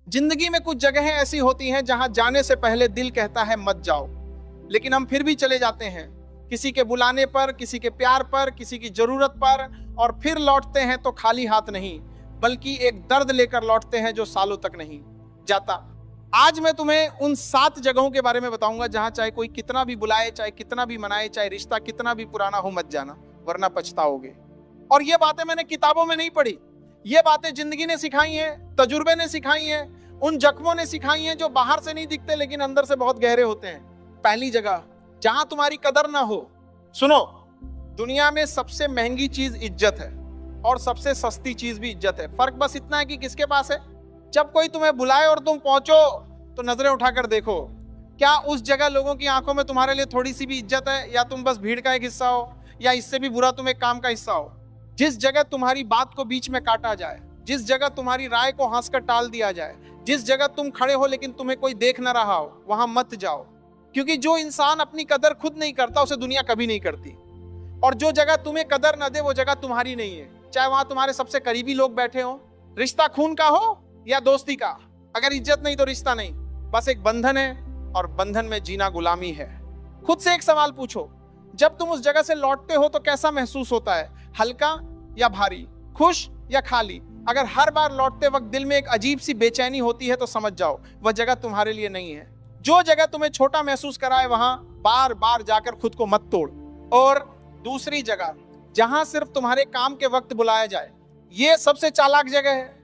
जिंदगी में कुछ जगहें ऐसी होती हैं जहां जाने से पहले दिल कहता है मत जाओ, लेकिन हम फिर भी चले जाते हैं, किसी के बुलाने पर, किसी के प्यार पर, किसी की जरूरत पर, और फिर लौटते हैं तो खाली हाथ नहीं, बल्कि एक दर्द लेकर लौटते हैं जो सालों तक नहीं जाता। आज मैं तुम्हें उन 7 जगहों के बारे में बताऊंगा जहां चाहे कोई कितना भी बुलाए, चाहे कितना भी मनाए, चाहे रिश्ता कितना भी पुराना हो, मत जाना वरना पछताओगे। और ये बातें मैंने किताबों में नहीं पढ़ी, ये बातें जिंदगी ने सिखाई हैं, तजुर्बे ने सिखाई हैं, उन जख्मों ने सिखाई हैं जो बाहर से नहीं दिखते लेकिन अंदर से बहुत गहरे होते हैं। पहली जगह जहां तुम्हारी कदर ना हो। सुनो, दुनिया में सबसे महंगी चीज इज्जत है और सबसे सस्ती चीज भी इज्जत है। फर्क बस इतना है कि किसके पास है। जब कोई तुम्हें बुलाए और तुम पहुंचो तो नजरें उठाकर देखो, क्या उस जगह लोगों की आंखों में तुम्हारे लिए थोड़ी सी भी इज्जत है, या तुम बस भीड़ का एक हिस्सा हो, या इससे भी बुरा तुम एक काम का हिस्सा हो। जिस जगह तुम्हारी बात को बीच में काटा जाए, जिस जगह तुम्हारी राय को हंसकर टाल दिया जाए, जिस जगह तुम खड़े हो लेकिन तुम्हें कोई देख ना रहा हो, वहां मत जाओ। क्योंकि जो इंसान अपनी कदर खुद नहीं करता उसे दुनिया कभी नहीं करती। और जो जगह तुम्हें कदर न दे वो जगह तुम्हारी नहीं है, चाहे वहां तुम्हारे सबसे करीबी लोग बैठे हो, रिश्ता खून का हो या दोस्ती का। अगर इज्जत नहीं तो रिश्ता नहीं, बस एक बंधन है, और बंधन में जीना गुलामी है। खुद से एक सवाल पूछो, जब तुम उस जगह से लौटते हो तो कैसा महसूस होता है? हल्का या भारी, खुश या खाली? अगर हर बार लौटते वक्त दिल में एक अजीब सी बेचैनी होती है तो समझ जाओ वह जगह तुम्हारे लिए नहीं है। जो जगह तुम्हें छोटा महसूस कराए वहां बार बार जाकर खुद को मत तोड़। और दूसरी जगह जहां सिर्फ तुम्हारे काम के वक्त बुलाया जाए, यह सबसे चालाक जगह है।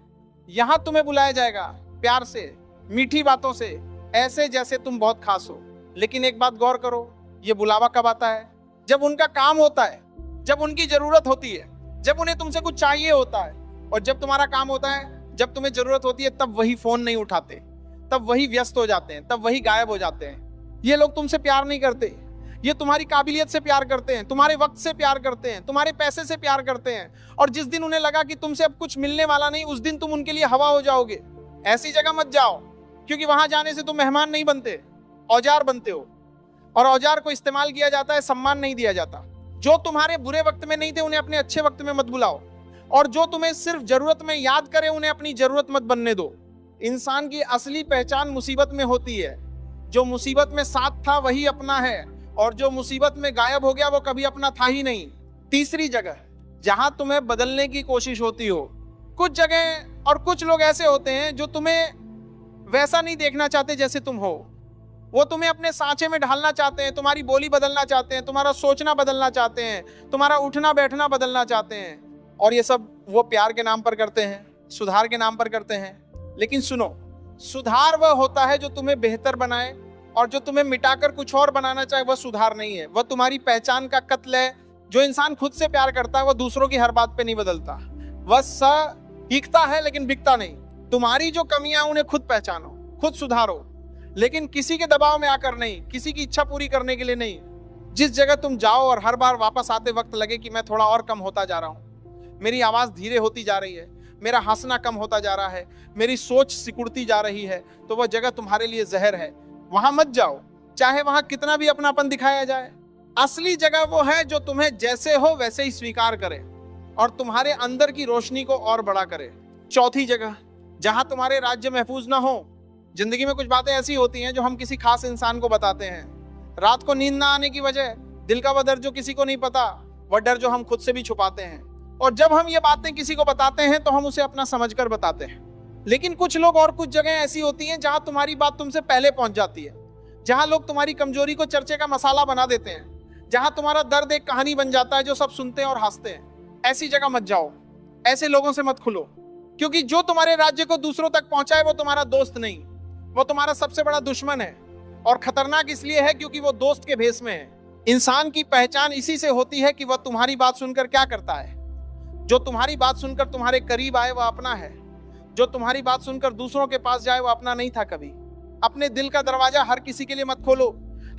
यहां तुम्हें बुलाया जाएगा प्यार से, मीठी बातों से, ऐसे जैसे तुम बहुत खास हो। लेकिन एक बात गौर करो, यह बुलावा कब आता है? जब उनका काम होता है, जब उनकी जरूरत होती है, जब उन्हें तुमसे कुछ चाहिए होता है। और जब तुम्हारा काम होता है, जब तुम्हें जरूरत होती है, तब वही फोन नहीं उठाते, तब वही व्यस्त हो जाते हैं, तब वही गायब हो जाते हैं। ये लोग तुमसे प्यार नहीं करते, ये तुम्हारी काबिलियत से प्यार करते हैं, तुम्हारे वक्त से प्यार करते हैं, तुम्हारे पैसे से प्यार करते हैं। और जिस दिन उन्हें लगा कि तुमसे अब कुछ मिलने वाला नहीं, उस दिन तुम उनके लिए हवा हो जाओगे। ऐसी जगह मत जाओ, क्योंकि वहां जाने से तुम मेहमान नहीं बनते, औजार बनते हो। और औजार को इस्तेमाल किया जाता है, सम्मान नहीं दिया जाता। जो तुम्हारे बुरे वक्त में नहीं थे उन्हें अपने अच्छे वक्त में मत बुलाओ, और जो तुम्हें सिर्फ जरूरत में याद करे उन्हें अपनी जरूरत मत बनने दो। इंसान की असली पहचान मुसीबत में होती है। जो मुसीबत में साथ था वही अपना है, और जो मुसीबत में गायब हो गया वो कभी अपना था ही नहीं। तीसरी जगह जहां तुम्हें बदलने की कोशिश होती हो। कुछ जगह और कुछ लोग ऐसे होते हैं जो तुम्हें वैसा नहीं देखना चाहते जैसे तुम हो। वो तुम्हें अपने सांचे में ढालना चाहते हैं, तुम्हारी बोली बदलना चाहते हैं, तुम्हारा सोचना बदलना चाहते हैं, तुम्हारा उठना बैठना बदलना चाहते हैं। और ये सब वो प्यार के नाम पर करते हैं, सुधार के नाम पर करते हैं। लेकिन सुनो, सुधार वह होता है जो तुम्हें बेहतर बनाए, और जो तुम्हें मिटाकर कुछ और बनाना चाहे वह सुधार नहीं है, वह तुम्हारी पहचान का कत्ल है। जो इंसान खुद से प्यार करता है वह दूसरों की हर बात पे नहीं बदलता, वह सीखता है लेकिन बिकता नहीं। तुम्हारी जो कमियां उन्हें खुद पहचानो, खुद सुधारो, लेकिन किसी के दबाव में आकर नहीं, किसी की इच्छा पूरी करने के लिए नहीं। जिस जगह तुम जाओ और हर बार वापस आते वक्त लगे कि मैं थोड़ा और कम होता जा रहा हूं, मेरी आवाज धीरे होती जा रही है, मेरा हंसना कम होता जा रहा है, मेरी सोच सिकुड़ती जा रही है, तो वह जगह तुम्हारे लिए जहर है। वहां मत जाओ, चाहे वहां कितना भी अपनापन दिखाया जाए। असली जगह वो है जो तुम्हें जैसे हो वैसे ही स्वीकार करे और तुम्हारे अंदर की रोशनी को और बड़ा करे। चौथी जगह जहां तुम्हारे राज्य महफूज ना हो। जिंदगी में कुछ बातें ऐसी होती हैं जो हम किसी खास इंसान को बताते हैं। रात को नींद ना आने की वजह, दिल का वह दर्द जो किसी को नहीं पता, वह डर जो हम खुद से भी छुपाते हैं। और जब हम ये बातें किसी को बताते हैं तो हम उसे अपना समझकर बताते हैं। लेकिन कुछ लोग और कुछ जगह ऐसी होती हैं जहां तुम्हारी बात तुमसे पहले पहुंच जाती है, जहां लोग तुम्हारी कमजोरी को चर्चे का मसाला बना देते हैं, जहां तुम्हारा दर्द एक कहानी बन जाता है जो सब सुनते हैं और हंसते हैं। ऐसी जगह मत जाओ, ऐसे लोगों से मत खुलो, क्योंकि जो तुम्हारे राज्य को दूसरों तक पहुंचाए वो तुम्हारा दोस्त नहीं, वो तुम्हारा सबसे बड़ा दुश्मन है। और खतरनाक इसलिए है क्योंकि वो दोस्त के भेष में है। इंसान की पहचान इसी से होती है कि वह तुम्हारी बात सुनकर क्या करता है। जो तुम्हारी बात सुनकर तुम्हारे करीब आए वह अपना है, जो तुम्हारी बात सुनकर दूसरों के पास जाए वह अपना नहीं था कभी। अपने दिल का दरवाजा हर किसी के लिए मत खोलो।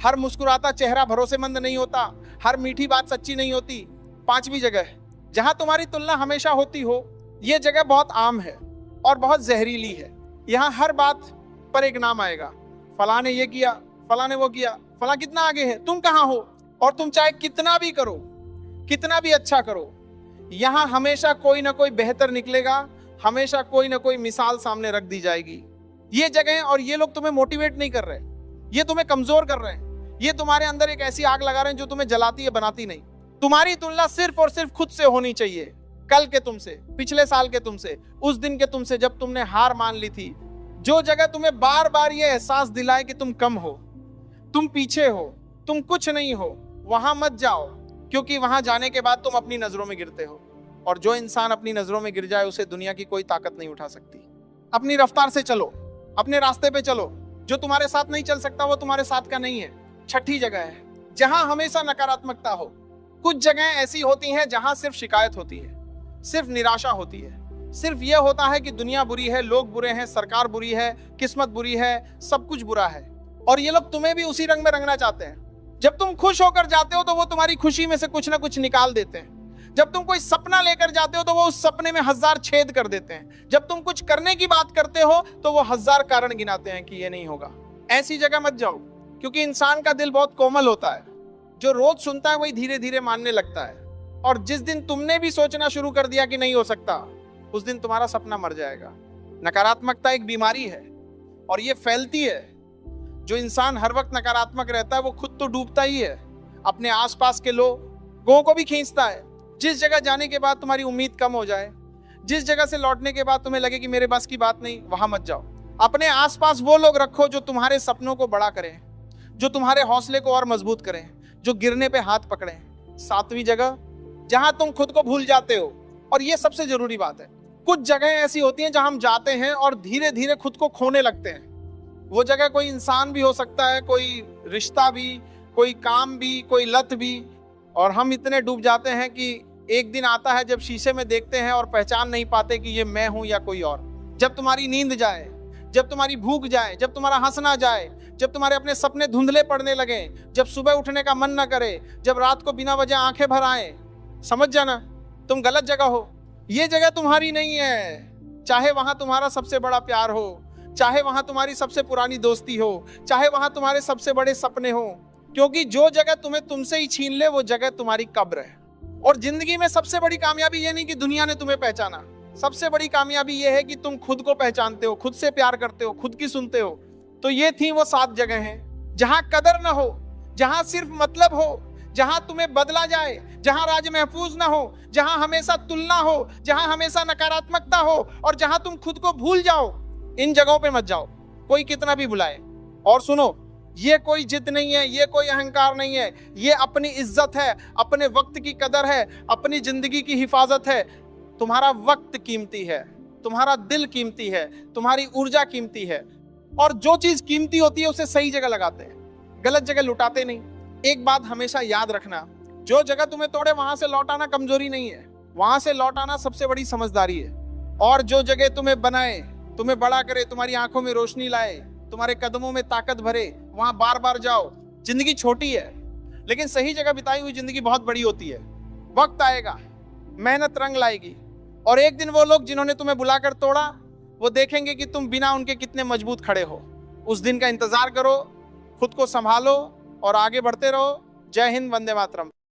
हर मुस्कुराता चेहरा भरोसेमंद नहीं होता, हर मीठी बात सच्ची नहीं होती। पांचवी जगह जहां तुम्हारी तुलना हमेशा होती हो, यह जगह बहुत आम है और बहुत जहरीली है। यहाँ हर बात पर एक नाम आएगा, फलां ने ये किया, फलां ने वो किया, फलां कितना आगे है, तुम कहाँ हो। और तुम चाहे कितना भी करो, कितना भी अच्छा करो, यहाँ हमेशा कोई ना कोई बेहतर निकलेगा, हमेशा कोई ना कोई मिसाल सामने रख दी जाएगी। ये जगह और ये लोग तुम्हें मोटिवेट नहीं कर रहे, ये तुम्हें कमजोर कर रहे हैं, ये तुम्हारे अंदर एक ऐसी आग लगा रहे हैं जो तुम्हें जलाती है, बनाती नहीं। तुम्हारी तुलना सिर्फ और सिर्फ खुद से होनी चाहिए, कल के तुमसे, पिछले साल के तुमसे, उस दिन के तुमसे जब तुमने हार मान ली थी। जो जगह तुम्हें बार बार ये एहसास दिलाए कि तुम कम हो, तुम पीछे हो, तुम कुछ नहीं हो, वहां मत जाओ, क्योंकि वहां जाने के बाद तुम अपनी नजरों में गिरते हो। और जो इंसान अपनी नजरों में गिर जाए उसे दुनिया की कोई ताकत नहीं उठा सकती। अपनी रफ्तार से चलो, अपने रास्ते पे चलो। जो तुम्हारे साथ नहीं चल सकता वो तुम्हारे साथ का नहीं है। छठी जगह है जहां हमेशा नकारात्मकता हो। कुछ जगह ऐसी होती हैं जहां सिर्फ शिकायत होती है, सिर्फ निराशा होती है, सिर्फ यह होता है कि दुनिया बुरी है, लोग बुरे हैं, सरकार बुरी है, किस्मत बुरी है, सब कुछ बुरा है। और ये लोग तुम्हें भी उसी रंग में रंगना चाहते हैं। जब तुम खुश होकर जाते हो तो वो तुम्हारी खुशी में से कुछ ना कुछ निकाल देते हैं। जब तुम कोई सपना लेकर जाते हो तो वो उस सपने में 1000 छेद कर देते हैं। जब तुम कुछ करने की बात करते हो तो वो 1000 कारण गिनाते हैं कि ये नहीं होगा। ऐसी जगह मत जाओ, क्योंकि इंसान का दिल बहुत कोमल होता है। जो रोज सुनता है वही धीरे धीरे मानने लगता है। और जिस दिन तुमने भी सोचना शुरू कर दिया कि नहीं हो सकता, उस दिन तुम्हारा सपना मर जाएगा। नकारात्मकता एक बीमारी है और ये फैलती है। जो इंसान हर वक्त नकारात्मक रहता है वो खुद तो डूबता ही है, अपने आसपास के लोगों को भी खींचता है। जिस जगह जाने के बाद तुम्हारी उम्मीद कम हो जाए, जिस जगह से लौटने के बाद तुम्हें लगे कि मेरे बस की बात नहीं, वहां मत जाओ। अपने आसपास वो लोग रखो जो तुम्हारे सपनों को बड़ा करें, जो तुम्हारे हौसले को और मजबूत करें, जो गिरने पे हाथ पकड़ें। सातवीं जगह, जहां तुम खुद को भूल जाते हो। और ये सबसे जरूरी बात है, कुछ जगह ऐसी होती हैं जहां हम जाते हैं और धीरे धीरे खुद को खोने लगते हैं। वो जगह कोई इंसान भी हो सकता है, कोई रिश्ता भी, कोई काम भी, कोई लत भी। और हम इतने डूब जाते हैं कि एक दिन आता है जब शीशे में देखते हैं और पहचान नहीं पाते कि ये मैं हूं या कोई और। जब तुम्हारी नींद जाए, जब तुम्हारी भूख जाए, जब तुम्हारा हंसना जाए, जब तुम्हारे अपने सपने धुंधले पड़ने लगे, जब सुबह उठने का मन न करे, जब रात को बिना वजह आंखें भर आए, समझ जाना तुम गलत जगह हो। ये जगह तुम्हारी नहीं है। चाहे वहां तुम्हारा सबसे बड़ा प्यार हो, चाहे वहां तुम्हारी सबसे पुरानी दोस्ती हो, चाहे वहां तुम्हारे सबसे बड़े सपने हो, क्योंकि जो जगह तुम्हें तुमसे ही छीन ले वो जगह तुम्हारी कब्र है। और जिंदगी में सबसे बड़ी कामयाबी ये नहीं कि दुनिया ने तुम्हें पहचाना, सबसे बड़ी कामयाबी ये है कि तुम खुद को पहचानते हो, खुद से प्यार करते हो, खुद की सुनते हो। तो ये थी वो 7 जगह हैं जहां कदर न हो, जहां सिर्फ मतलब हो, जहां तुम्हें बदला जाए, जहां राज महफूज ना हो, जहां हमेशा तुलना हो, जहां हमेशा नकारात्मकता हो और जहां तुम खुद को भूल जाओ। इन जगहों पे मत जाओ, कोई कितना भी बुलाए। और सुनो, ये कोई जिद नहीं है, ये कोई अहंकार नहीं है, ये अपनी इज्जत है, अपने वक्त की कदर है, अपनी जिंदगी की हिफाजत है। तुम्हारा वक्त कीमती है, तुम्हारा दिल कीमती है, तुम्हारी ऊर्जा कीमती है। और जो चीज कीमती होती है उसे सही जगह लगाते हैं, गलत जगह लुटाते नहीं। एक बात हमेशा याद रखना, जो जगह तुम्हें तोड़े वहां से लौट आना कमजोरी नहीं है, वहां से लौट आना सबसे बड़ी समझदारी है। और जो जगह तुम्हें बनाए, तुम्हें बड़ा करे, तुम्हारी आंखों में रोशनी लाए, तुम्हारे कदमों में ताकत भरे, वहां बार बार जाओ। जिंदगी छोटी है लेकिन सही जगह बिताई हुई जिंदगी बहुत बड़ी होती है। वक्त आएगा, मेहनत रंग लाएगी, और एक दिन वो लोग जिन्होंने तुम्हें बुलाकर तोड़ा वो देखेंगे कि तुम बिना उनके कितने मजबूत खड़े हो। उस दिन का इंतजार करो, खुद को संभालो और आगे बढ़ते रहो। जय हिंद, वंदे मातरम।